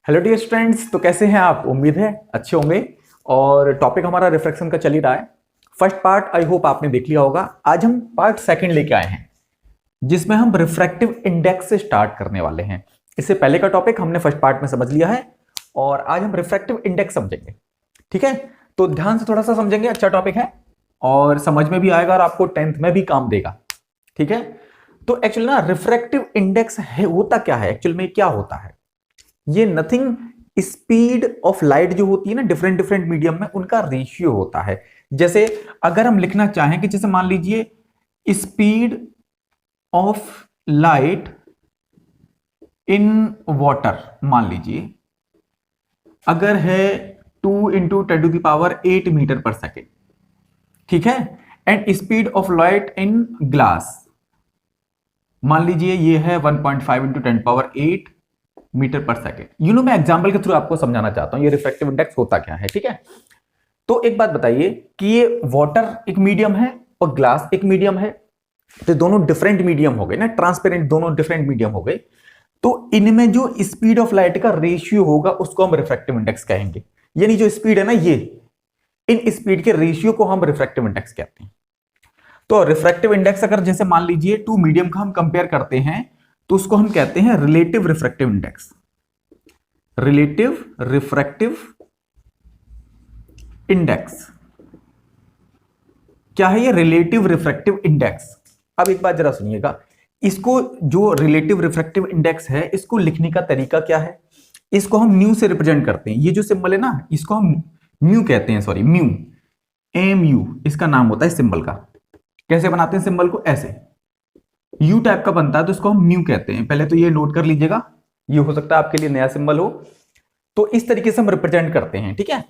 Hello dear students, तो कैसे हैं आप? उम्मीद है अच्छे होंगे। और टॉपिक हमारा रिफ्रैक्शन का चल ही रहा है। फर्स्ट पार्ट आई होप आपने देख लिया होगा। आज हम पार्ट सेकंड लेके आए हैं, जिसमें हम रिफ्रैक्टिव इंडेक्स से स्टार्ट करने वाले हैं। इससे पहले का टॉपिक हमने फर्स्ट पार्ट में समझ लिया है और आज हम रिफ्रैक्टिव इंडेक्स समझेंगे। ठीक है, तो ध्यान से थोड़ा सा समझेंगे, अच्छा टॉपिक है और समझ में भी आएगा और आपको 10th में भी काम देगा। ठीक है, तो एक्चुअली ना रिफ्रैक्टिव इंडेक्स है होता क्या है, एक्चुअल में क्या होता है? ये नथिंग स्पीड ऑफ लाइट जो होती है ना डिफरेंट डिफरेंट मीडियम में, उनका रेशियो होता है। जैसे अगर हम लिखना चाहें कि जैसे मान लीजिए speed of light in water, मान लीजिए अगर है 2 इंटू 10⁸ मीटर पर सेकेंड, ठीक है। And speed of light in glass मान लीजिए ये है 1.5 इंटू 10⁸ मीटर पर सेकेंड। मैं एग्जांपल के थ्रू आपको समझाना चाहता हूं ये रिफ्रैक्टिव इंडेक्स होता क्या है। ठीक है, तो एक बात बताइए कि ये वाटर एक मीडियम है और ग्लास एक मीडियम है, तो दोनों डिफरेंट मीडियम हो गए ना, ट्रांसपेरेंट दोनों डिफरेंट मीडियम हो गए। तो इनमें जो स्पीड ऑफ लाइट का रेशियो होगा उसको हम रिफ्रैक्टिव इंडेक्स कहेंगे। यानी जो स्पीड है ना, ये इन स्पीड के रेशियो को हम रिफ्रैक्टिव इंडेक्स कहते हैं। तो रिफ्रैक्टिव इंडेक्स अगर जैसे मान लीजिए टू मीडियम का हम कंपेयर करते हैं तो उसको हम कहते हैं relative refractive index. Relative refractive index क्या है? ये रिलेटिव रिफ्रैक्टिव इंडेक्स। अब एक बात जरा सुनिएगा, इसको जो रिलेटिव रिफ्रैक्टिव इंडेक्स है इसको लिखने का तरीका क्या है? इसको हम म्यू से रिप्रेजेंट करते हैं। ये जो सिंबल है ना इसको हम म्यू कहते हैं, सॉरी म्यू, MU इसका नाम होता है सिंबल का। कैसे बनाते हैं सिंबल को? ऐसे यू टाइप का बनता है तो इसको हम म्यू कहते हैं। पहले तो ये नोट कर लीजिएगा, ये हो सकता है आपके लिए नया सिंबल हो। तो इस तरीके से हम रिप्रेजेंट करते हैं। ठीक है,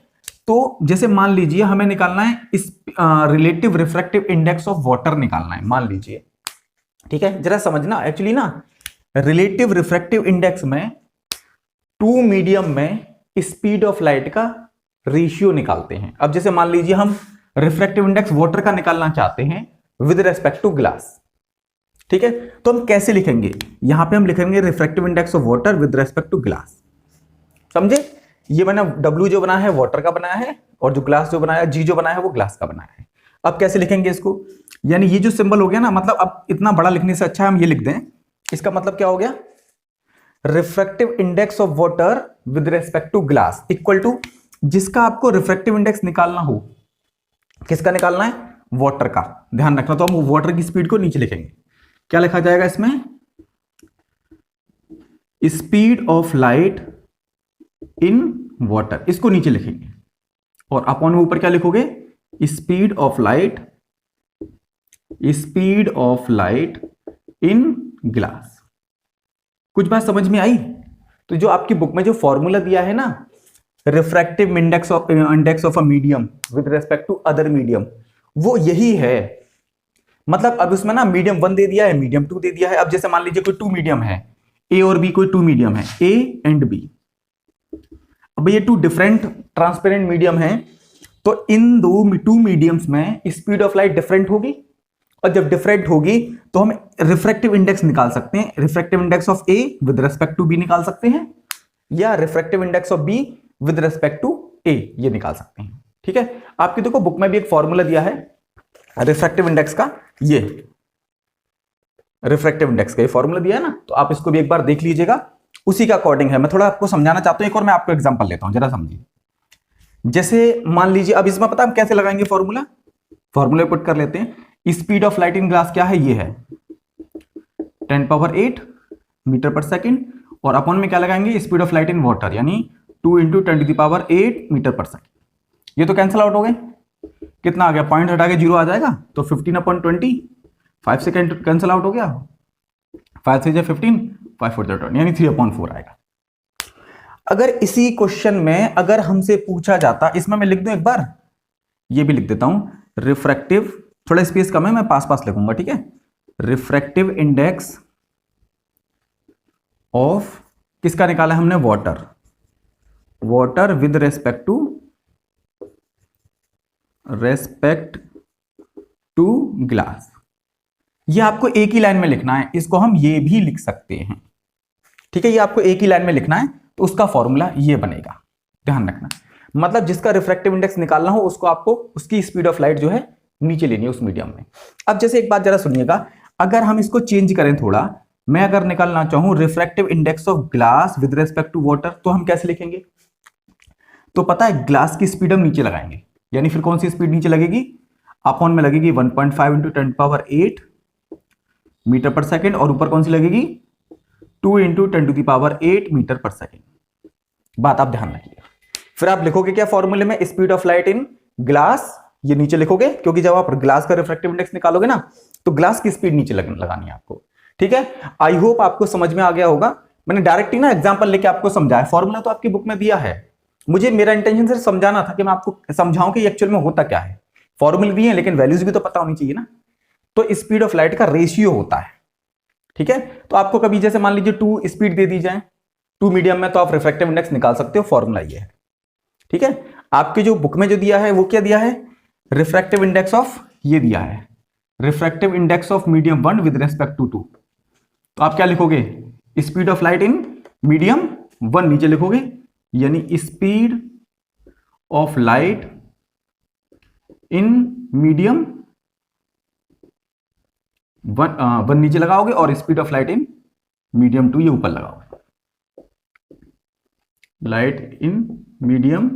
तो जैसे मान लीजिए हमें निकालना है इस relative refractive index of water निकालना है, मान लीजिए। ठीक है, जरा समझना, एक्चुअली ना रिलेटिव रिफ्रैक्टिव इंडेक्स में टू मीडियम में स्पीड ऑफ लाइट का रेशियो निकालते हैं। अब जैसे मान लीजिए हम रिफ्रैक्टिव इंडेक्स वाटर का निकालना चाहते हैं विद रेस्पेक्ट टू ग्लास। ठीक है, तो हम कैसे लिखेंगे? यहां पे हम लिखेंगे refractive index of water with respect to glass. समझे? ये मैंने W जो बनाया है वाटर का बनाया है और जो ग्लास जो बनाया है, G जो बनाया है वो ग्लास का बनाया है। अब कैसे लिखेंगे इसको? यानी ये जो सिंबल हो गया ना, मतलब अब इतना बड़ा लिखने से अच्छा हम ये लिख दें। इसका मतलब क्या हो गया? Refractive index of water with respect to glass equal to, जिसका आपको रिफ्रैक्टिव इंडेक्स निकालना हो, किसका निकालना है? वाटर का। ध्यान रखना, तो हम वाटर की स्पीड को नीचे लिखेंगे। क्या लिखा जाएगा इसमें? Speed of light in water, इसको नीचे लिखेंगे और अपॉन में ऊपर क्या लिखोगे? Speed of light, speed of light in glass. कुछ बात समझ में आई? तो जो आपकी बुक में जो फॉर्मूला दिया है ना, refractive index of a medium with respect to other medium, वो यही है। मतलब अब उसमें ना मीडियम 1 दे दिया है, मीडियम 2 दे दिया है। अब जैसे मान लीजिए कोई टू मीडियम है, ए और बी, कोई टू मीडियम है ए एंड बी। अब ये टू डिफरेंट ट्रांसपेरेंट मीडियम है, तो इन दो टू मीडियम्स में स्पीड ऑफ लाइट डिफरेंट होगी, और जब डिफरेंट होगी तो हम रिफ्रैक्टिव इंडेक्स निकाल सकते हैं। Refractive index of A with respect to B निकाल सकते हैं, या refractive index of B with respect to A ये निकाल सकते हैं। ठीक है, आपकी देखो बुक में भी एक फॉर्मूला दिया है रिफ्रैक्टिव इंडेक्स का, ये रिफ्रैक्टिव इंडेक्स का ये फॉर्मूला दिया है ना, तो आप इसको भी एक बार देख लीजिएगा, उसी का अकॉर्डिंग है। मैं थोड़ा आपको समझाना चाहता हूं, एक और मैं आपको एग्जांपल लेता हूं, जरा समझिए। जैसे मान लीजिए, अब इसमें पता हम कैसे लगाएंगे फॉर्मूला? फॉर्मूला पुट कर लेते हैं। Speed of light in glass क्या है? ये है 10⁸ मीटर पर सेकेंड, और अपॉन में क्या लगाएंगे? Speed of light in water, यानी 2 इंटू 10⁸ मीटर पर सेकेंड। ये तो कैंसिल आउट हो गए, कितना आ गया? पॉइंट हटा के 0 आ जाएगा, तो 15/20, 5 सेकेंड कैंसिल आउट हो गया। 5 से 15, 5 4 20, यानी 3/4 आएगा। अगर इसी क्वेश्चन में अगर हमसे पूछा जाता, इसमें मैं लिख दूं एक बार, ये भी लिख देता हूं, रिफ्रैक्टिव, थोड़ा स्पेस कम है मैं पास पास लिखूंगा, ठीक है। रिफ्रैक्टिव इंडेक्स ऑफ, किसका निकाला हमने? Water, water with respect to glass. ये आपको एक ही लाइन में लिखना है, इसको हम ये भी लिख सकते हैं। ठीक है, ये आपको एक ही लाइन में लिखना है, तो उसका फॉर्मूला ये बनेगा, ध्यान रखना। मतलब जिसका रिफ्रैक्टिव इंडेक्स निकालना हो उसको आपको उसकी स्पीड ऑफ लाइट जो है नीचे लेनी है उस मीडियम में। अब जैसे एक बात जरा सुनिएगा, अगर हम इसको चेंज करें थोड़ा, मैं अगर निकालना चाहूं refractive index of glass with respect to water, तो हम कैसे लिखेंगे? तो पता है ग्लास की स्पीड हम नीचे लगाएंगे, यानी फिर कौन सी स्पीड नीचे लगेगी? अपॉन में लगेगी 1.5 इंटू 10⁸ मीटर पर सेकेंड, और ऊपर कौन सी लगेगी? 2 इंटू 10⁸ मीटर पर सेकेंड। बात आप ध्यान रखिए। फिर आप लिखोगे क्या फॉर्मूले में? Speed of light in glass, ये नीचे लिखोगे, क्योंकि जब आप ग्लास का रिफ्रैक्टिव इंडेक्स निकालोगे ना, तो ग्लास की स्पीड नीचे लगानी है आपको। ठीक है, आई होप आपको समझ में आ गया होगा। मैंने डायरेक्टली ना एग्जांपल लेके आपको समझाया, फॉर्मूला तो आपकी बुक में दिया है, मुझे मेरा इंटेंशन सिर्फ समझाना था कि मैं आपको समझाऊं कि एक्चुअल में होता क्या है। फॉर्मूले दिए हैं लेकिन वैल्यूज भी तो पता होनी चाहिए ना। तो स्पीड ऑफ लाइट का रेशियो होता है, ठीक है। तो आपको कभी जैसे मान लीजिए 2 स्पीड दे दी जाए 2 मीडियम में, तो आप रिफ्रैक्टिव इंडेक्स निकाल सकते हो, फॉर्मूला ये है, ठीक है। आपके जो बुक में जो दिया है वो क्या दिया है? रिफ्रैक्टिव इंडेक्स ऑफ, ये दिया है refractive index of medium 1 with respect to 2। तो आप क्या लिखोगे? Speed of light in medium 1 नीचे लिखोगे, यानी speed of light in medium 1 नीचे लगाओगे, और speed of light in medium 2 ये ऊपर लगाओगे। लाइट इन मीडियम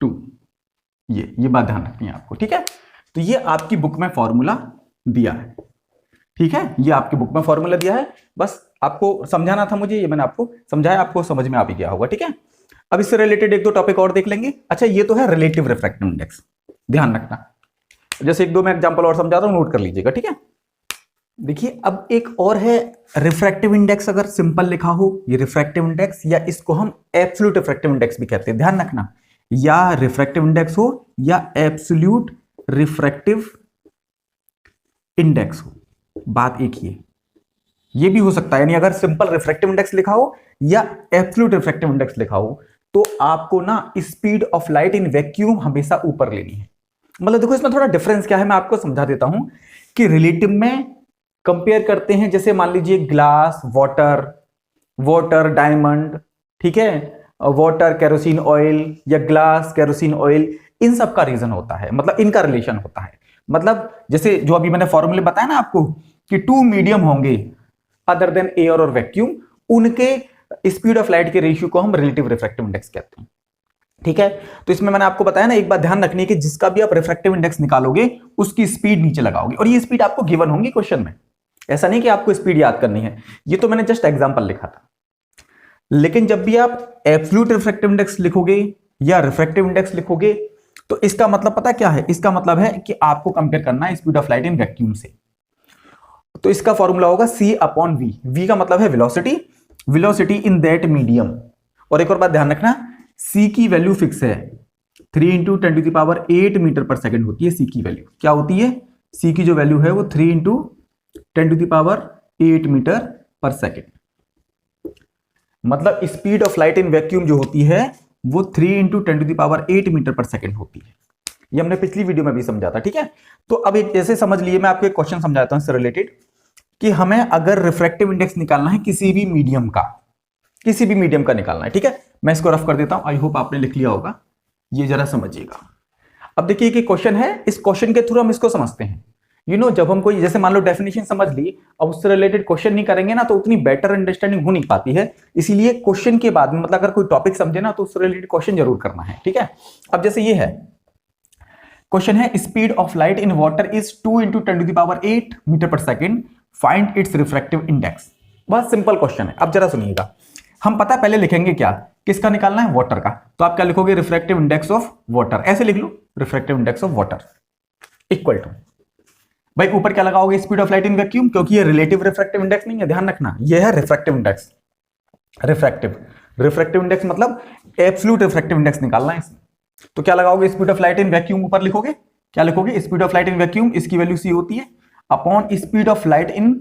2, ये बात ध्यान रखनी है आपको, ठीक है। तो ये आपकी बुक में फॉर्मूला दिया है, ठीक है, ये आपकी बुक में फॉर्मूला दिया है, बस आपको समझाना था मुझे, ये मैंने आपको समझाया, आपको समझ में आ भी गया होगा, ठीक है। अब इससे रिलेटेड 1-2 टॉपिक और देख लेंगे। अच्छा, ये तो है रिलेटिव रिफ्रैक्टिव इंडेक्स, ध्यान रखना। जैसे 1-2 मैं एग्जांपल और समझाता हूं, नोट कर लीजिएगा, ठीक है। देखिए अब एक और है रिफ्रैक्टिव इंडेक्स, अगर सिंपल लिखा हो ये रिफ्रैक्टिव इंडेक्स, या इसको हम एब्सोल्यूट रिफ्रैक्टिव इंडेक्स भी कहते हैं, ध्यान रखना। या रिफ्रैक्टिव इंडेक्स हो या एब्सोल्यूट रिफ्रैक्टिव इंडेक्स हो, बात एक ही है। ये भी हो सकता है, यानी अगर सिंपल रिफ्रैक्टिव इंडेक्स लिखा हो या एब्सोल्यूट रिफ्रैक्टिव इंडेक्स लिखा हो, तो आपको ना speed of light in vacuum हमेशा ऊपर लेनी है। मतलब देखो इसमें थोड़ा डिफरेंस क्या है, मैं आपको समझा देता हूं कि रिलेटिव में कंपेयर करते हैं, जैसे मान लीजिए ग्लास वाटर डायमंड, ठीक है, वाटर केरोसिन ऑयल या ग्लास केरोसिन ऑयल, इन सब का रीजन होता है, मतलब इनका रिलेशन होता है। मतलब जैसे जो अभी मैंने फॉर्मूले बताया ना आपको कि 2 मीडियम होंगे अदर देन एयर और वैक्यूम, उनके स्पीड ऑफ लाइट के रेशियो को हम रिलेटिव रिफ्रैक्टिव इंडेक्स कहते हैं, ठीक है। तो इसमें मैंने आपको बताया ना, एक बात ध्यान रखनी है कि जिसका भी आप रिफ्रैक्टिव इंडेक्स निकालोगे उसकी स्पीड नीचे लगाओगे, और ये स्पीड आपको गिवन होंगी क्वेश्चन में, ऐसा नहीं कि आपको स्पीड याद करनी है, ये तो मैंने जस्ट एग्जांपल लिखा था। लेकिन जब भी आप एब्सोल्यूट रिफ्रैक्टिव इंडेक्स लिखोगे या रिफ्रैक्टिव इंडेक्स लिखोगे, तो इसका मतलब पता क्या है? इसका मतलब है कि आपको कंपेयर करना है speed of light in vacuum से। तो इसका फॉर्मूला होगा c/v। v का मतलब है वेलोसिटी इन दैट मीडियम। और एक और बात ध्यान रखना, c की वैल्यू फिक्स है, 3 इंटू 10⁸ मीटर पर सेकेंड होती है c की वैल्यू। क्या होती है? c की जो वैल्यू है वो 3 इंटू 10⁸ मीटर पर सेकेंड। मतलब speed of light in vacuum जो होती है वो 3 इंटू 10⁸ मीटर पर सेकेंड होती है। ये हमने पिछली वीडियो में भी समझा था, ठीक है। तो अब एक ऐसे समझ लिए, मैं आपको एक क्वेश्चन समझाता हूं इससे रिलेटेड, कि हमें अगर रिफ्रैक्टिव इंडेक्स निकालना है किसी भी मीडियम का निकालना है, ठीक है। मैं इसको रफ कर देता हूं, आई होप आपने लिख लिया होगा, ये जरा समझिएगा। अब देखिए कि क्वेश्चन है, इस क्वेश्चन के थ्रू हम इसको समझते हैं। जब हम कोई, जैसे मान लो डेफिनेशन समझ ली, अब उससे रिलेटेड क्वेश्चन नहीं करेंगे ना, तो उतनी बेटर अंडरस्टैंडिंग हो नहीं पाती है। इसीलिए क्वेश्चन के बाद में, मतलब अगर कोई टॉपिक समझे ना, तो उससे रिलेटेड क्वेश्चन जरूर करना है, ठीक है। अब जैसे ये है क्वेश्चन है, speed of light in water is 2 into 10⁸ metre per second, find its refractive index. बहुत सिंपल क्वेश्चन है। अब जरा सुनिएगा, हम पता है पहले लिखेंगे क्या, किसका निकालना है? वाटर का। तो आप क्या लिखोगे? रिफ्रैक्टिव इंडेक्स ऑफ वाटर, ऐसे लिख लो, refractive index of water equal to, भाई ऊपर क्या लगाओगे? Speed of light in vacuum, क्योंकि ये रिलेटिव रिफ्रैक्टिव इंडेक्स नहीं है, ध्यान रखना, ये है रिफ्रैक्टिव इंडेक्स। रिफ्रैक्टिव इंडेक्स मतलब एब्सोल्यूट रिफ्रैक्टिव इंडेक्स निकालना है इसमें। तो क्या लगाओगे? Speed of light in vacuum ऊपर लिखोगे, क्या लिखोगे? Speed of light in vacuum, इसकी वैल्यू c होती है, upon speed of light in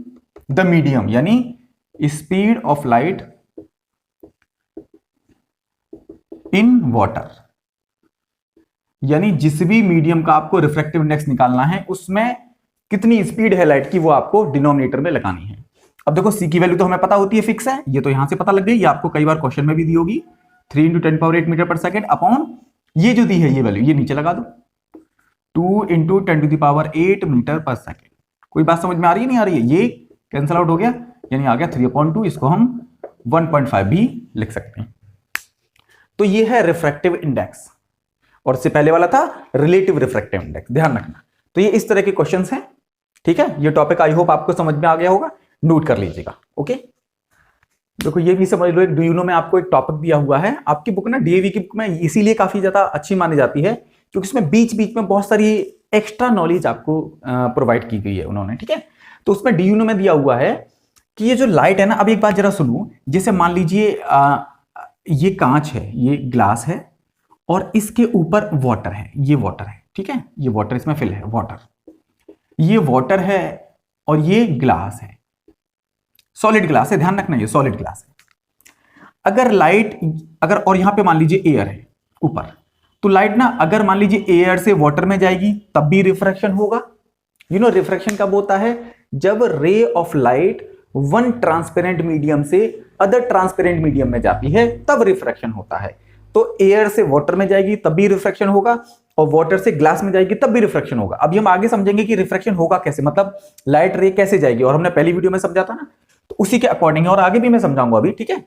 the medium, यानी speed of light in water, यानी जिस भी मीडियम का आपको रिफ्रैक्टिव इंडेक्स निकालना है उसमें कितनी स्पीड है लाइट की, वो आपको डिनोमिनेटर में लगानी है। अब देखो सी की वैल्यू तो हमें पता होती है, फिक्स है, ये तो यहां से पता लग गई, ये आपको कई बार क्वेश्चन में भी दी होगी, 3 × 10⁸ मीटर पर सेकेंड अपॉन ये जो दी है ये वैल्यू, ये नीचे लगा दो 2 × 10⁸ मीटर पर सेकेंड। कोई बात समझ में आ रही है नहीं आ रही है? ये कैंसिल आउट हो गया, यानी आ गया 3/2, इसको हम 1.5 भी लिख सकते हैं। तो ये है रिफ्रैक्टिव इंडेक्स, और इससे पहले वाला था रिलेटिव रिफ्रैक्टिव इंडेक्स, ध्यान रखना। तो ये इस तरह के क्वेश्चंस हैं, ठीक है। ये टॉपिक आई होप आपको समझ में आ गया होगा, नोट कर लीजिएगा। ओके, देखो ये भी समझ लो, एक डू यू नो में आपको एक टॉपिक दिया हुआ है आपकी बुक ना, डीएवी की बुक में इसीलिए काफी ज्यादा अच्छी मानी जाती है क्योंकि इसमें बीच बीच में बहुत सारी एक्स्ट्रा नॉलेज आपको प्रोवाइड की गई है उन्होंने, ठीक है। तो उसमें डू यू नो में दिया हुआ है कि ये जो लाइट है ना, अब एक बात जरा सुनो, जैसे मान लीजिए ये कांच है, ये ग्लास है, और इसके ऊपर वाटर है, ये वाटर है, ठीक है, ये वाटर इसमें फिल है, वाटर, ये वाटर है और ये ग्लास है, सॉलिड ग्लास है, ध्यान रखना ये सॉलिड ग्लास है। अगर लाइट, अगर और यहां पे मान लीजिए एयर है ऊपर, तो लाइट ना अगर मान लीजिए एयर से वाटर में जाएगी तब भी रिफ्रैक्शन होगा। यू नो रिफ्रैक्शन कब होता है? जब ray of light one transparent medium से अदर ट्रांसपेरेंट मीडियम में जाती है तब रिफ्रैक्शन होता है। तो एयर से वाटर में जाएगी तब भी रिफ्रैक्शन होगा, और वाटर से ग्लास में जाएगी तब भी रिफ्रैक्शन होगा। अभी हम आगे समझेंगे कि रिफ्रैक्शन होगा कैसे, मतलब लाइट रे कैसे जाएगी, और हमने पहली वीडियो में समझा था ना, तो उसी के अकॉर्डिंग है, और आगे भी मैं समझाऊंगा अभी, ठीक है।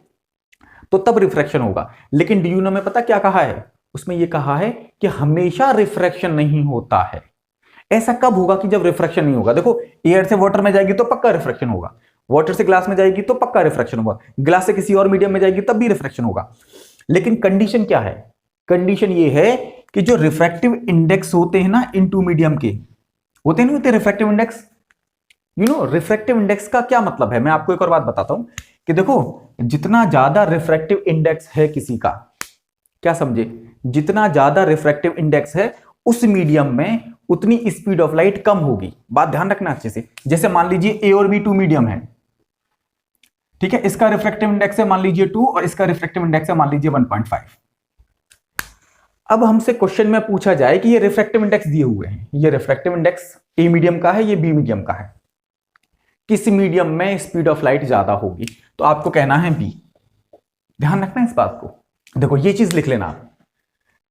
तो तब रिफ्रैक्शन होगा। लेकिन डू यू नो में पता क्या कहा है? उसमें यह कहा है कि हमेशा रिफ्रैक्शन नहीं होता है। ऐसा कब होगा कि जब रिफ्रैक्शन नहीं होगा? देखो एयर से वाटर में जाएगी तो पक्का रिफ्रैक्शन होगा, वाटर से ग्लास में जाएगी तो पक्का रिफ्रैक्शन होगा, ग्लास से किसी और मीडियम में जाएगी तब भी रिफ्रैक्शन होगा। लेकिन कंडीशन क्या है? कंडीशन ये है कि जो रिफ्रैक्टिव इंडेक्स होते हैं ना इन टू मीडियम के, होते नहीं होते refractive index? You know refractive index का क्या मतलब है, मैं आपको एक और बात बताता हूं कि देखो जितना ज्यादा रिफ्रैक्टिव इंडेक्स है किसी का, क्या समझे, जितना ज्यादा रिफ्रैक्टिव इंडेक्स है उस मीडियम में उतनी स्पीड ऑफ लाइट कम होगी। बात ध्यान रखना अच्छे से। जैसे मान लीजिए ए और बी टू मीडियम है, ठीक है, इसका रिफ्रैक्टिव इंडेक्स है मान लीजिए 2 और इसका रिफ्रैक्टिव इंडेक्स है मान लीजिए 1.5। अब हमसे क्वेश्चन में पूछा जाए कि ये रिफ्रैक्टिव इंडेक्स दिए हुए हैं, ये रिफ्रैक्टिव इंडेक्स ए मीडियम का है, ये बी मीडियम का है, किस मीडियम में स्पीड ऑफ लाइट ज्यादा होगी? तो आपको कहना है बी। ध्यान रखना इस बात को, देखो ये चीज लिख लेना आप,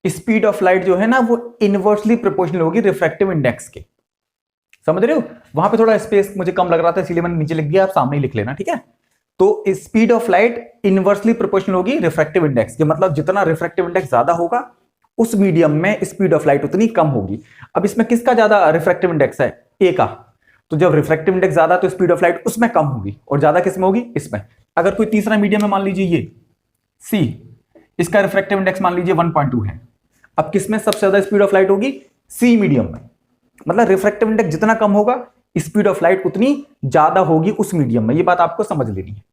स्पीड ऑफ लाइट जो है ना वो इनवर्सली प्रोपोर्शनल होगी रिफ्रैक्टिव इंडेक्स के। समझ रहे हो? वहां पे थोड़ा स्पेस मुझे कम लग रहा था इसलिए मैंने नीचे लिख दिया, आप सामने ही लिख लेना, ठीक है। तो speed of light inversely proportional होगी रिफ्रैक्टिव इंडेक्स के, मतलब जितना रिफ्रैक्टिव इंडेक्स ज्यादा होगा उस मीडियम में स्पीड ऑफ लाइट उतनी कम होगी। अब इसमें किसका ज्यादा रिफ्रैक्टिव इंडेक्स है? ए का। तो जब रिफ्रैक्टिव इंडेक्स ज्यादा तो स्पीड ऑफ लाइट उसमें कम होगी, और ज्यादा किसमें होगी? इसमें। अगर कोई तीसरा मीडियम है मान लीजिए ये सी, इसका रिफ्रैक्टिव इंडेक्स मान लीजिए 1.2 है, अब किसमें सबसे ज्यादा स्पीड ऑफ लाइट होगी? सी मीडियम में। मतलब रिफ्रैक्टिव इंडेक्स जितना कम होगा स्पीड ऑफ लाइट उतनी ज्यादा होगी उस मीडियम में। ये बात आपको समझ लेनी है,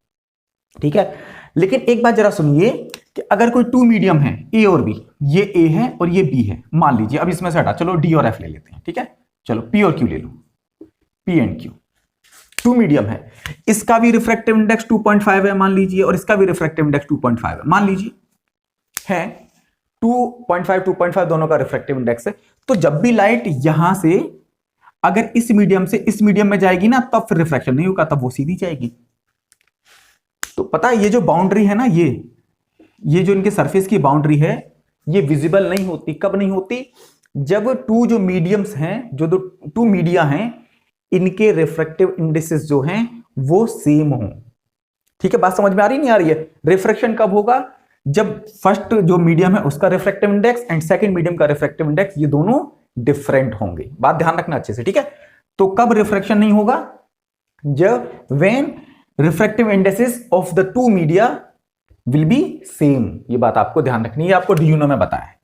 ठीक है। लेकिन एक बात जरा सुनिए कि अगर कोई टू मीडियम है ए और बी, ये ए है और ये बी है मान लीजिए, अब इसमें से हटा, चलो डी और एफ ले लेते हैं, ठीक है, चलो पी और क्यू ले लो, P and Q, two medium है, इसका भी रिफ्रैक्टिव इंडेक्स 2.5 है मान लीजिए, और इसका भी रिफ्रैक्टिव इंडेक्स 2.5 है मान लीजिए, है 2.5 दोनों का रिफ्रैक्टिव इंडेक्स है। तो जब भी लाइट यहां से अगर इस मीडियम से इस मीडियम में जाएगी ना तब फिर रिफ्रैक्शन नहीं होगा, तब वो सीधी जाएगी। तो पता है ये जो बाउंड्री है ना, ये जो इनके सरफेस की बाउंड्री है ये विजिबल नहीं होती। कब नहीं होती? जब टू जो मीडियम्स हैं, जो दो टू मीडिया हैं, इनके रिफ्रैक्टिव इंडेक्सेस जो हैं वो सेम हो। ठीक है, बात समझ में आ रही नहीं आ रही है? रिफ्रैक्शन कब होगा? जब फर्स्ट जो मीडियम है उसका refractive index and second medium का रिफ्रैक्टिव इंडेक्स ये दोनों डिफरेंट होंगे। बात ध्यान रखना अच्छे से, ठीक है। तो कब रिफ्रैक्शन नहीं होगा? जब when refractive indexes of the two media will be same. ये बात आपको ध्यान रखनी है, आपको डीयूनो में बताया है।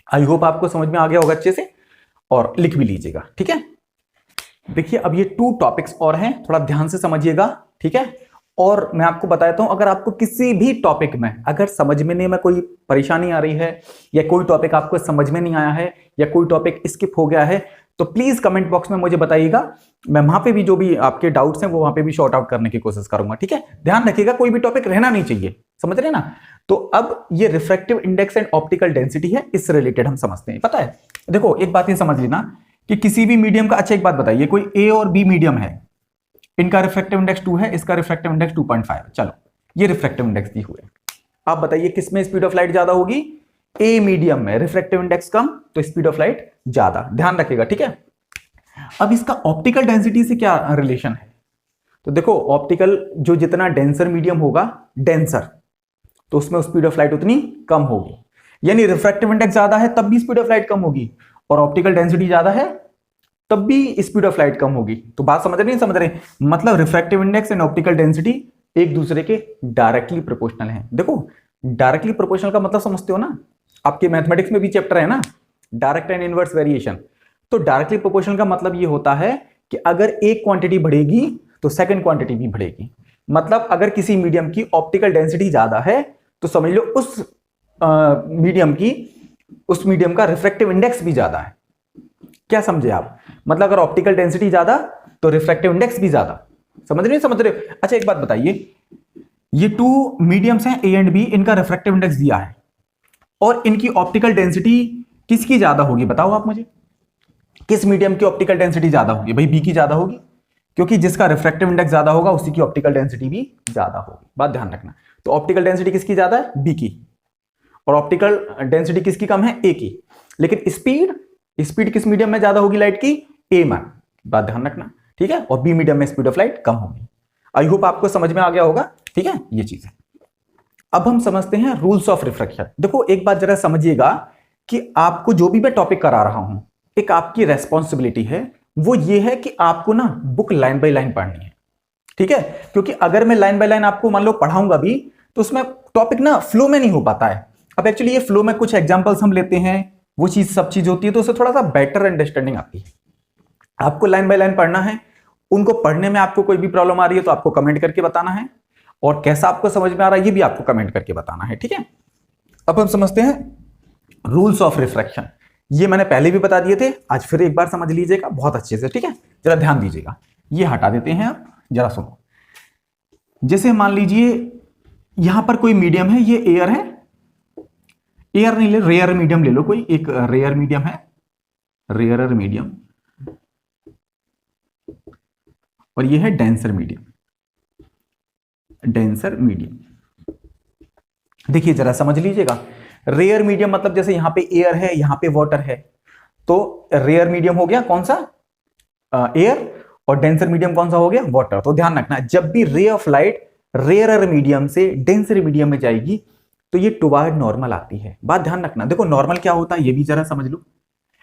आई होप आपको समझ में आ गया होगा अच्छे से, और लिख भी लीजिएगा, ठीक है। देखिए अब ये 2 टॉपिक्स और हैं, थोड़ा ध्यान से समझिएगा, ठीक है। और मैं आपको बताता हूं, अगर आपको किसी भी टॉपिक में अगर समझ में नहीं, में कोई परेशानी आ रही है, या कोई टॉपिक आपको समझ में नहीं आया है, या कोई टॉपिक स्किप हो गया है, तो प्लीज कमेंट बॉक्स में मुझे बताइएगा। मैं वहां पे भी जो भी आपके डाउट्स हैं वो वहां पे भी शॉर्ट आउट करने की कोशिश करूंगा, ठीक है। ध्यान रखिएगा कोई भी टॉपिक रहना नहीं चाहिए, समझ रहे ना। तो अब ये refractive index and optical density है, इससे रिलेटेड हम समझते हैं। पता है, देखो एक बात ये समझ लेना कि किसी भी मीडियम का, अच्छा एक बात बताइए, कोई ए और बी मीडियम है, इनका रिफ्रैक्टिव इंडेक्स 2 है, इसका रिफ्रैक्टिव इंडेक्स 2.5। चलो ये रिफ्रैक्टिव इंडेक्स दिए हुए। आप बताइए किसमें स्पीड ऑफ लाइट ज्यादा होगी? ए मीडियम में। रिफ्रैक्टिव इंडेक्स कम तो स्पीड ऑफ लाइट ज्यादा, ध्यान रखिएगा, ठीक है। अब इसका ऑप्टिकल डेंसिटी से क्या रिलेशन है? तो देखो ऑप्टिकल जो जितना डेंसर मीडियम होगा, डेंसर, तो उसमें स्पीड ऑफ लाइट उतनी कम होगी। यानी रिफ्रैक्टिव इंडेक्स ज्यादा है तब भी स्पीड ऑफ लाइट कम होगी, और ऑप्टिकल डेंसिटी ज्यादा है तब भी स्पीड ऑफ लाइट कम होगी। तो बात समझ रहे नहीं समझ रहे? मतलब refractive index and optical density एक दूसरे के डायरेक्टली प्रोपोर्शनल हैं। देखो डायरेक्टली प्रोपोर्शनल का मतलब समझते हो ना, आपके मैथमेटिक्स में भी चैप्टर है ना, डायरेक्ट एंड इनवर्स वेरिएशन। तो डायरेक्टली प्रोपोर्शनल का मतलब ये होता है कि अगर एक क्वांटिटी बढ़ेगी तो सेकंड क्वांटिटी भी बढ़ेगी। मतलब अगर किसी मीडियम की ऑप्टिकल डेंसिटी ज्यादा है तो समझ लो उस मीडियम का रिफ्रैक्टिव इंडेक्स भी ज्यादा है। क्या समझे आप? मतलब अगर ऑप्टिकल डेंसिटी ज्यादा तो रिफ्रैक्टिव इंडेक्स भी ज्यादा। समझ रहे समझ रहे? अच्छा एक बात बताइए, ये टू मीडियम्स हैं ए एंड बी, इनका रिफ्रैक्टिव इंडेक्स दिया है और इनकी ऑप्टिकल डेंसिटी किसकी ज्यादा होगी? बताओ आप मुझे, किस मीडियम की ऑप्टिकल डेंसिटी ज्यादा होगी? भाई बी की ज्यादा होगी, क्योंकि जिसका रिफ्रैक्टिव इंडेक्स ज्यादा होगा उसी की ऑप्टिकल डेंसिटी भी ज्यादा होगी। बात ध्यान रखना। तो ऑप्टिकल डेंसिटी किसकी ज्यादा है? बी की। और ऑप्टिकल डेंसिटी किसकी कम है? ए की। लेकिन स्पीड किस मीडियम में ज्यादा होगी लाइट की? ए में। बात ध्यान रखना, ठीक है। और बी मीडियम में स्पीड ऑफ लाइट कम होगी। आई होप आपको समझ में आ गया होगा, ठीक है, ये चीज है। अब हम समझते हैं रूल्स ऑफ रिफ्रैक्शन। देखो एक बात जरा समझिएगा कि आपको जो भी मैं टॉपिक करा रहा हूं, एक आपकी रेस्पॉन्सिबिलिटी है, वो ये है कि आपको ना बुक लाइन बाय लाइन पढ़नी है, ठीक है। क्योंकि अगर मैं लाइन बाय लाइन आपको मान लो पढ़ाऊंगा भी तो उसमें टॉपिक ना फ्लो में नहीं हो पाता है। अब एक्चुअली ये फ्लो में कुछ एग्जांपल्स हम लेते हैं, वो चीज सब चीज होती है, तो उससे थोड़ा सा बेटर अंडरस्टैंडिंग आती है। आपको लाइन बाय लाइन पढ़ना है, उनको पढ़ने में आपको कोई भी प्रॉब्लम आ रही है तो आपको कमेंट करके बताना है, और कैसा आपको समझ में आ रहा है ये भी आपको कमेंट करके बताना है, ठीक है। अब हम समझते हैं रूल्स ऑफ रिफ्रैक्शन। ये मैंने पहले भी बता दिए थे, आज फिर एक बार समझ लीजिएगा बहुत अच्छे से, ठीक है। जरा ध्यान दीजिएगा, ये हटा देते हैं आप, जरा सुनो। जैसे मान लीजिए यहां पर कोई मीडियम है, ये एयर है, एयर नहीं ले, रेयर मीडियम ले लो, कोई एक रेयर मीडियम है, रेयरर मीडियम, और ये है डेंसर मीडियम, डेंसर मीडियम। देखिए जरा समझ लीजिएगा, रेयर मीडियम मतलब जैसे यहां पे एयर है, यहां पे वाटर है, तो रेयर मीडियम हो गया कौन सा? एयर। और डेंसर मीडियम कौन सा हो गया? वाटर। तो ध्यान रखना, जब भी ray of light rarer medium से डेंसर मीडियम में जाएगी तो ये टुवार्ड नॉर्मल आती है। बात ध्यान रखना। देखो नॉर्मल क्या होता है ये भी जरा समझ लो।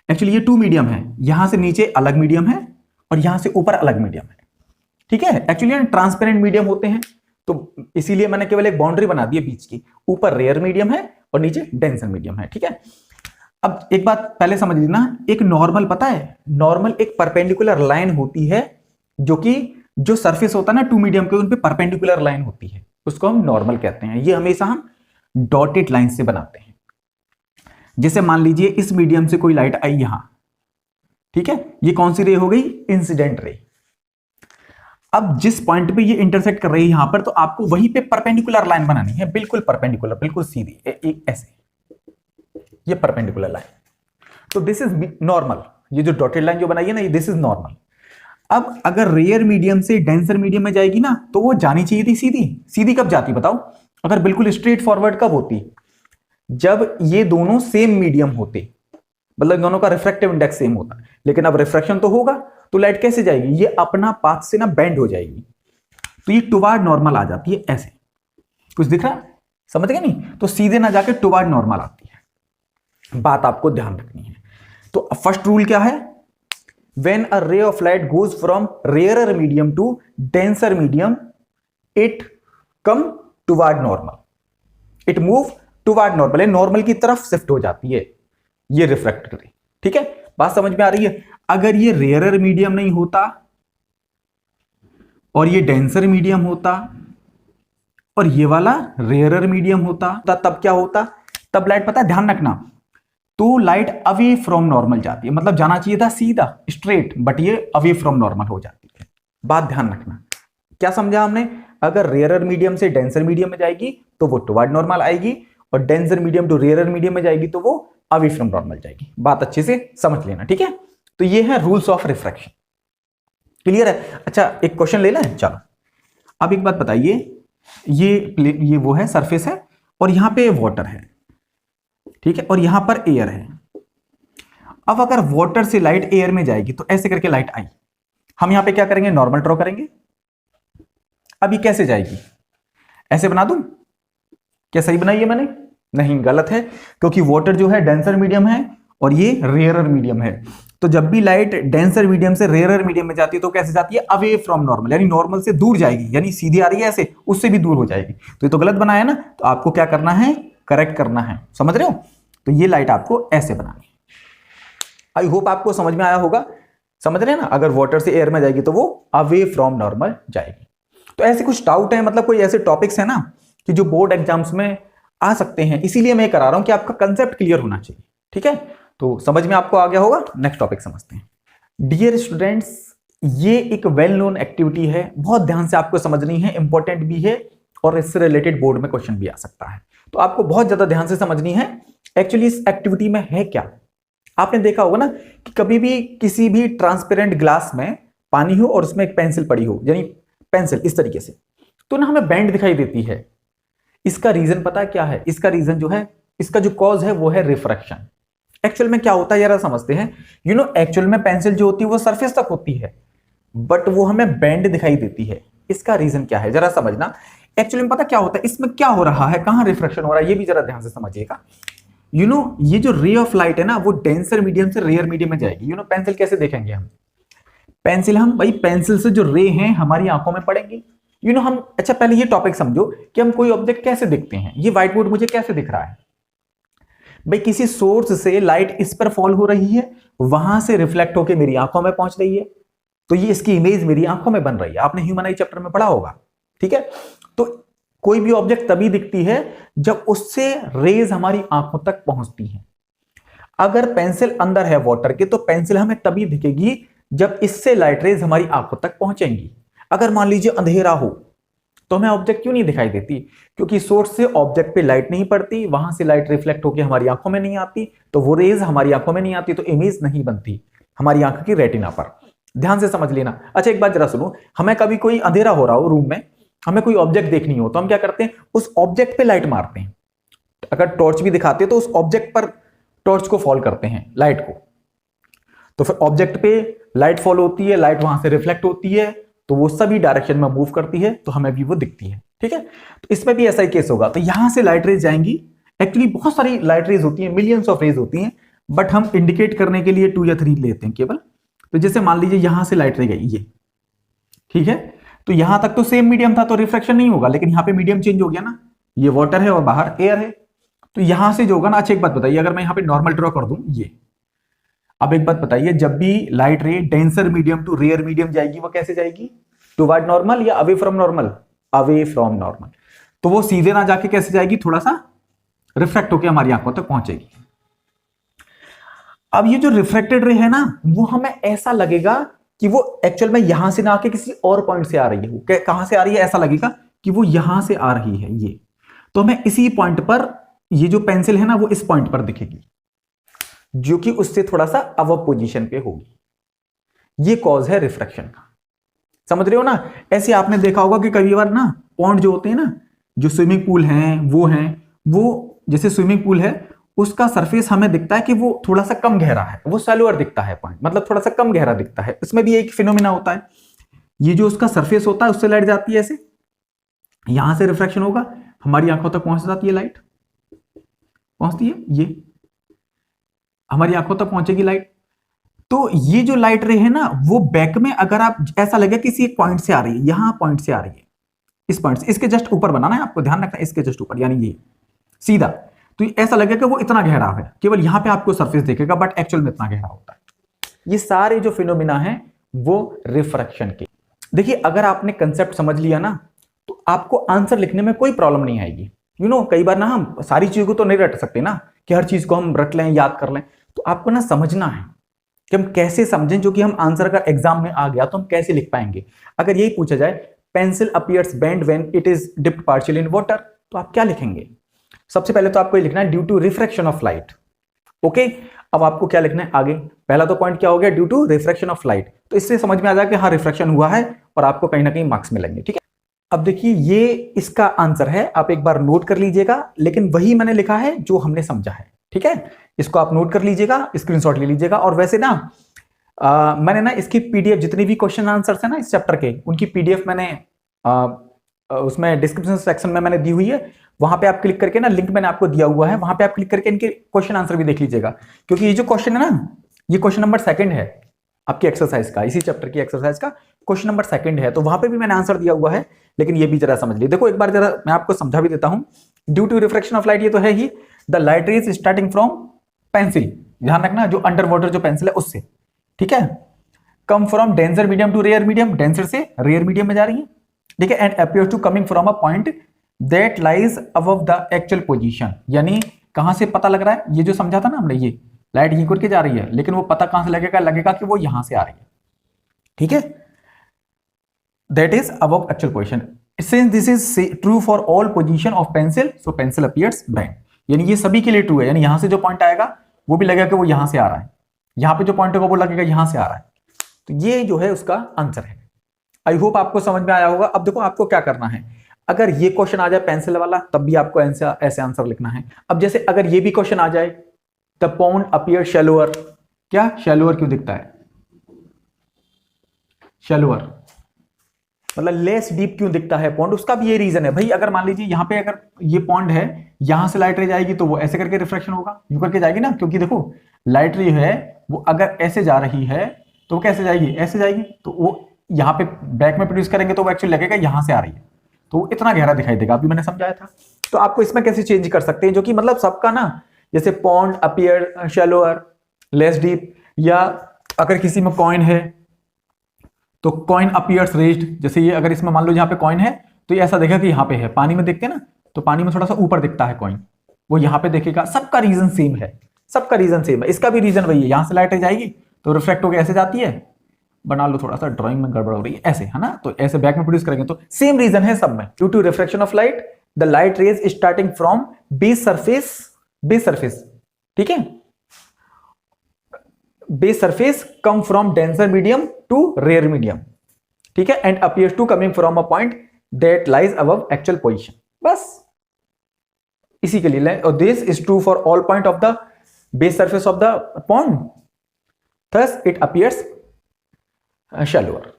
एक्चुअली ये टू मीडियम है, यहां से नीचे अलग मीडियम है और यहां से ऊपर अलग मीडियम है, ठीक है। एक्चुअली ट्रांसपेरेंट मीडियम होते हैं, तो इसीलिए मैंने केवल एक बाउंड्री बना दी है बीच की, ऊपर रेयर मीडियम है और नीचे डेंसर मीडियम है, ठीक है। अब एक बात पहले समझ लेना, एक नॉर्मल पता है, नॉर्मल एक परपेंडिकुलर लाइन होती है, जो कि जो सरफेस होता है ना टू मीडियम के, उन पे परपेंडिकुलर लाइन होती है, उसको हम नॉर्मल कहते हैं। ये हमेशा हम डॉटेड लाइन से बनाते हैं। जैसे मान लीजिए इस मीडियम से कोई लाइट आई यहां, ठीक है, ये कौन सी रे हो गई? Incident ray. अब जिस पॉइंट पे ये इंटरसेक्ट कर रही है यहां पर, तो आपको वहीं पे परपेंडिकुलर लाइन बनानी है, बिल्कुल परपेंडिकुलर, बिल्कुल सीधी, एक ऐसे, ये परपेंडिकुलर लाइन। तो दिस इज नॉर्मल, ये जो डॉटेड लाइन जो बनाई है ना, दिस इज नॉर्मल। अब अगर रेयर मीडियम से डेंसर मीडियम में जाएगी ना, तो वो जानी चाहिए थी सीधी। सीधी कब जाती बताओ? अगर बिल्कुल स्ट्रेट फॉरवर्ड कब होती? जब ये दोनों सेम मीडियम होते, मतलब दोनों का रिफ्रैक्टिव इंडेक्स सेम होता। लेकिन अब रिफ्रैक्शन तो होगा, तो लाइट कैसे जाएगी? ये अपना पाथ से ना बेंड हो जाएगी, तो ये टुवार्ड नॉर्मल आ जाती है ऐसे। कुछ दिख रहा है? समझ गए नहीं? तो सीधे ना जाके टुवार्ड नॉर्मल आती है। बात आपको ध्यान रखनी है। तो फर्स्ट रूल क्या है? When a ray of light goes from rarer medium to denser medium, it come toward normal. It move toward normal. Normal की तरफ शिफ्ट हो जाती है ये रिफ्रैक्टेड रे, ठीक है। बात समझ में आ रही है? अगर ये रेयरर मीडियम नहीं होता और ये डेंसर मीडियम होता और ये वाला रेयरर मीडियम होता, तब क्या होता? तब लाइट, पता है, ध्यान रखना, तो लाइट अवे फ्रॉम नॉर्मल जाती है। मतलब जाना चाहिए था सीधा स्ट्रेट, बट ये अवे फ्रॉम नॉर्मल हो जाती है। बात ध्यान रखना, क्या समझा हमने? अगर रेयरर मीडियम से डेंसर मीडियम में जाएगी तो वो टुवार्ड नॉर्मल आएगी, और denser medium to rarer medium में जाएगी तो वो अवे फ्रॉम नॉर्मल जाएगी। बात अच्छे से समझ लेना, ठीक है। तो ये है रूल्स ऑफ रिफ्रैक्शन। क्लियर है? अच्छा एक क्वेश्चन ले लें, चलो। अब एक बात बताइए, ये वो है सरफेस है और यहां पे वाटर है, ठीक है, और यहां पर एयर है। अब अगर वाटर से लाइट एयर में जाएगी तो ऐसे करके लाइट आई, हम यहां पे क्या करेंगे, नॉर्मल ड्रॉ करेंगे। अब ये कैसे जाएगी, ऐसे बना दूं? क्या सही बनाई है मैंने? नहीं, गलत है, क्योंकि वाटर जो है डेंसर मीडियम है और ये रेयरर मीडियम है। तो जब भी लाइट डेंसर मीडियम से रेयरर मीडियम में जाती है तो कैसे जाती है, अवे फ्रॉम नॉर्मल, यानी नॉर्मल से दूर जाएगी, यानी सीधी आ रही है ऐसे, उससे भी दूर हो जाएगी। तो ये तो गलत बनाया ना, तो आपको क्या करना है, करेक्ट करना है, समझ रहे हो? तो ये लाइट आपको ऐसे बनानी है। आई होप आपको समझ में आया होगा, समझ रहे हैं ना? अगर वाटर से एयर में जाएगी तो वो अवे फ्रॉम नॉर्मल जाएगी। तो ऐसे कुछ डाउट है, मतलब कोई ऐसे टॉपिक्स है ना कि जो बोर्ड एग्जाम्स में आ सकते हैं, इसीलिए मैं करा रहा हूं कि आपका कंसेप्ट क्लियर होना चाहिए, ठीक है? तो समझ में आपको आ गया होगा। नेक्स्ट टॉपिक समझते हैं। डियर स्टूडेंट्स, ये एक वेल नोन एक्टिविटी है, बहुत ध्यान से आपको समझनी है, इंपॉर्टेंट भी है और इससे रिलेटेड बोर्ड में क्वेश्चन भी आ सकता है, तो आपको बहुत ज्यादा ध्यान से समझनी है। एक्चुअली इस एक्टिविटी में है क्या, आपने देखा होगा ना कि कभी भी किसी भी ट्रांसपेरेंट ग्लास में पानी हो और उसमें एक पेंसिल पड़ी हो, यानी पेंसिल इस तरीके से, तो ना हमें बैंड दिखाई देती है। इसका रीजन पता है क्या है? इसका रीजन जो है, इसका जो कॉज है वो है रिफ्रैक्शन। एक्चुअल में क्या होता है जरा समझते हैं। एक्चुअल में पेंसिल जो होती है वो सरफेस तक होती है, बट वो हमें बैंड दिखाई देती है। इसका रीजन क्या है जरा समझना। एक्चुअली में पता क्या होता है, इसमें क्या हो रहा है, कहां रिफ्रैक्शन हो रहा है, ये भी जरा ध्यान से समझिएगा। ये जो रे ऑफ लाइट है ना, वो डेंसर मीडियम से रेयर मीडियम में जाएगी। पेंसिल कैसे देखेंगे हम? पेंसिल हम भाई, पेंसिल से जो रे हैं हमारी आंखों में पड़ेंगी। हम, अच्छा पहले ये टॉपिक समझो कि हम कोई ऑब्जेक्ट कैसे देखते हैं। ये व्हाइट बोर्ड मुझे कैसे दिख रहा है भाई? किसी सोर्स से लाइट इस पर फॉल हो रही है, वहां से रिफ्लेक्ट होकर मेरी आंखों में पहुंच रही है, तो ये इसकी इमेज मेरी आंखों में बन रही है। आपने ह्यूमन आई चैप्टर में पढ़ा होगा, ठीक है? तो कोई भी ऑब्जेक्ट तभी दिखती है जब उससे रेज हमारी आंखों तक पहुंचती हैं। अगर पेंसिल अंदर है वाटर के, तो पेंसिल हमें तभी दिखेगी जब इससे लाइट रेज हमारी आंखों तक पहुंचेंगी। अगर मान लीजिए अंधेरा हो तो हमें ऑब्जेक्ट क्यों नहीं दिखाई देती? क्योंकि सोर्स से ऑब्जेक्ट पे लाइट नहीं पड़ती, वहां से लाइट रिफ्लेक्ट होकर हमारी आंखों में नहीं आती, तो वो रेज हमारी आंखों में नहीं आती, तो इमेज नहीं बनती हमारी आंख की रेटिना पर। ध्यान से समझ लेना। अच्छा एक बात जरा सुनो, हमें कभी कोई अंधेरा हो रहा हो रूम में, हमें कोई ऑब्जेक्ट देखनी हो, तो हम क्या करते हैं, उस ऑब्जेक्ट पे लाइट मारते हैं। अगर टॉर्च भी दिखाते हैं तो उस ऑब्जेक्ट पर टॉर्च को फॉल करते हैं, लाइट को, तो फिर ऑब्जेक्ट पे लाइट फॉल होती है, लाइट वहां से रिफ्लेक्ट होती है, तो वो सभी डायरेक्शन में मूव करती है, तो हमें भी वो दिखती है, ठीक है? तो इसमें भी ऐसा ही केस होगा। तो यहां से लाइट रेज जाएंगी, एक्चुअली बहुत सारी लाइट रेज होती हैं, मिलियंस ऑफ रेज होती हैं, बट हम इंडिकेट करने के लिए 2 या 3 लेते हैं केवल। तो जैसे मान लीजिए यहां से लाइट रे गई ये, ठीक है, तो यहां तक तो सेम मीडियम था तो रिफ्रैक्शन नहीं होगा, लेकिन यहां पे मीडियम चेंज हो गया ना, ये वाटर है और बाहर एयर है, तो यहां से जो होगा ना। अच्छा एक बात बताइए, अगर मैं यहां पे नॉर्मल ड्रॉ कर दूं ये, अब एक बात बताइए, जब भी light ray denser medium to rare medium जाएगी, वो कैसे जाएगी? टुवर्ड नॉर्मल या away from normal? Away from normal. तो वो सीधे ना जाके कैसे जाएगी, थोड़ा सा रिफ्रैक्ट होकर हमारी आंखों तक पहुंचेगी। अब ये जो रिफ्रैक्टेड रे है ना, वो हमें ऐसा लगेगा कि वो एक्चुअल में यहां से ना आके किसी और पॉइंट से आ रही है। वो कहां से आ रही है, ऐसा लगेगा कि वो यहां से आ रही है ये, तो हमें इसी पॉइंट पर, ये जो पेंसिल है ना वो इस पॉइंट पर दिखेगी, जो कि उससे थोड़ा सा अबव पोजीशन पे होगी। ये कॉज है रिफ्रैक्शन का, समझ रहे हो ना? ऐसे आपने देखा होगा कि कई बार ना पॉन्ड जो होते हैं ना, जो स्विमिंग पूल हैं, वो जैसे स्विमिंग पूल है, उसका सरफेस हमें दिखता है कि वो थोड़ा सा कम गहरा है, वो सैलोअर दिखता है पॉइंट, मतलब थोड़ा सा कम गहरा दिखता है। इसमें भी एक फिनोमिना होता है, ये जो उसका सरफेस होता है उससे लाइट जाती है ऐसे, यहां से रिफ्रैक्शन होगा, हमारी आंखों तक पहुंच जाती है लाइट, पहुंचती है, ये हमारी आंखों तक पहुंचेगी लाइट। तो ये जो लाइट रे है ना, वो बैक में अगर आप ऐसा लगे किसी एक पॉइंट से आ रही है, यहां पॉइंट से आ रही है, इस पॉइंट से, इसके जस्ट ऊपर बनाना है आपको, ध्यान रखना है, इसके जस्ट ऊपर, यानी ये सीधा, तो ऐसा लगेगा कि वो इतना गहरा है, केवल यहां पे आपको सरफेस देखेगा, बट एक्चुअल में इतना गहरा होता है। ये सारे जो फिनोमिना है वो रिफ्रैक्शन के। देखिए अगर आपने कंसेप्ट समझ लिया ना, तो आपको आंसर लिखने में कोई प्रॉब्लम नहीं आएगी। कई बार ना हम सारी चीजों को तो नहीं रट सकते ना, कि हर चीज को हम रट लें, याद कर लें, तो आपको ना समझना है कि हम कैसे समझें, जो कि हम आंसर अगर एग्जाम में आ गया तो हम कैसे लिख पाएंगे। अगर यही पूछा जाए pencil appears bend when it is dipped partially in water, तो आप क्या लिखेंगे? सबसे पहले तो आपको ये लिखना है due to refraction of light. Okay, अब आपको क्या लिखना है आगे। पहला तो पॉइंट क्या हो गया, due to refraction of light, तो इससे समझ में आ जाएगा कि हाँ रिफ्रैक्शन हुआ है और आपको कहीं ना कहीं मार्क्स मिलेंगे। ठीक है, अब देखिए ये इसका आंसर है, आप एक बार नोट कर लीजिएगा, लेकिन वही मैंने लिखा है जो हमने समझा है। ठीक है, इसको आप नोट कर लीजिएगा, स्क्रीनशॉट ले लीजिएगा। और वैसे ना मैंने ना इसकी पीडीएफ, जितनी भी क्वेश्चन आंसर्स है ना इस चैप्टर के, उनकी पीडीएफ मैंने उसमें डिस्क्रिप्शन सेक्शन में मैंने दी हुई है, वहां पे आप क्लिक करके ना, लिंक मैंने आपको दिया हुआ है, वहां पे आप क्लिक करके इनके क्वेश्चन आंसर भी देख लीजिएगा। क्योंकि ये जो क्वेश्चन है ना, ये क्वेश्चन नंबर 2 है आपकी एक्सरसाइज का, इसी चैप्टर की एक्सरसाइज का क्वेश्चन नंबर 2 है, तो वहां पे भी मैंने आंसर दिया हुआ है। लेकिन ये भी जरा समझ लीजिए, देखो एक बार जरा मैं आपको समझा भी देता हूं। Due to refraction of light, ये तो है ही, the light rays starting from pencil, ध्यान रखना जो अंडर वाटर जो पेंसिल है उससे, ठीक है, come from denser medium to rare medium, डेंसर से रेयर मीडियम में जा रही है। ठीक है, and appear to coming from a point that lies above the actual position, यानी कहां से पता लग रहा है, ये जो समझा था ना हमने, ये लाइट यहीं करके जा रही है, लेकिन वो पता कहां से लगेगा, लगेगा कि वो यहां से आ रही है। ठीक है, that is above actual position. Since this is true for all position of pencil, so pencil appears bend, यानी ये सभी के लिए ट्रू है, यानी यहां से जो पॉइंट आएगा वो भी लगेगा कि वो यहां से आ रहा है, यहां पे जो पॉइंट होगा वो लगेगा यहां से आ रहा है। तो ये जो है उसका आंसर है। आई होप आपको समझ में आया होगा। अब देखो आपको क्या करना है, अगर ये क्वेश्चन आ जाए पेंसिल वाला, तब भी आपको ऐसे आंसर लिखना है। अब जैसे अगर ये भी क्वेश्चन आ जाए, द पॉन्ड अपीयर शैलोअर, क्या शैलोअर क्यों दिखता है, शैलोअर मतलब लेस डीप क्यों दिखता है पॉन्ड, उसका भी ये रीजन है भाई। अगर मान लीजिए यहाँ पे अगर ये पॉन्ड है, यहां से लाइट रे जाएगी तो वो ऐसे करके रिफ्लेक्शन होगा, यूं करके जाएगी ना, क्योंकि देखो लाइट रे है वो अगर ऐसे जा रही है तो वो कैसे जाएगी, ऐसे जाएगी, तो वो यहाँ पे बैक में प्रोड्यूस करेंगे तो वो एक्चुअली लगेगा यहां से आ रही है, तो वो इतना गहरा दिखाई देगा। अभी मैंने समझाया था। तो आपको इसमें कैसे चेंज कर सकते हैं, जो कि मतलब सबका ना, जैसे pond appear shallower, less deep, या अगर किसी में कॉइन है तो कॉइन अपीयर्स रेज्ड, जैसे ये अगर इसमें मान लो यहाँ पे कॉइन है तो ये ऐसा देखेगा कि यहाँ पे है, पानी में देखते हैं ना तो पानी में थोड़ा सा ऊपर दिखता है कॉइन, वो यहाँ पे देखेगा। सबका रीजन सेम है, सबका रीजन सेम है। इसका भी रीजन वही है, यहां से लाइट जाएगी तो रिफ्लेक्ट होकर ऐसे जाती है, बना लो थोड़ा सा ड्राइंग में गड़बड़ हो रही है, ऐसे है ना, तो ऐसे बैक में प्रोड्यूस करेंगे, तो सेम रीजन है सब में। Due to reflection of light the light rays starting from base surface, ठीक है, base surface come from denser medium to rare medium, ठीक है, and appears to coming from a point that lies above actual position, बस इसी के लिए। और this is true for all point of the base surface of the pond, thus it appears shallower.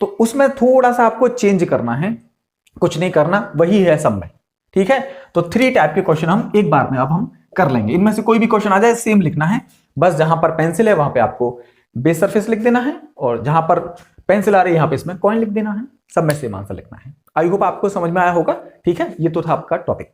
तो उसमें थोड़ा सा आपको चेंज करना है, कुछ नहीं करना, वही है सब में, ठीक है। तो 3 टाइप के क्वेश्चन हम एक बार में अब हम कर लेंगे। इनमें से कोई भी क्वेश्चन आ जाए सेम लिखना है, बस जहां पर पेंसिल है वहां पे आपको बेस सरफेस लिख देना है, और जहां पर पेंसिल आ रही है यहां पे इसमें कॉइन लिख देना है, सब में सेम आंसर लिखना है। आई होप आपको समझ में आया होगा। ठीक है, ये तो था आपका टॉपिक।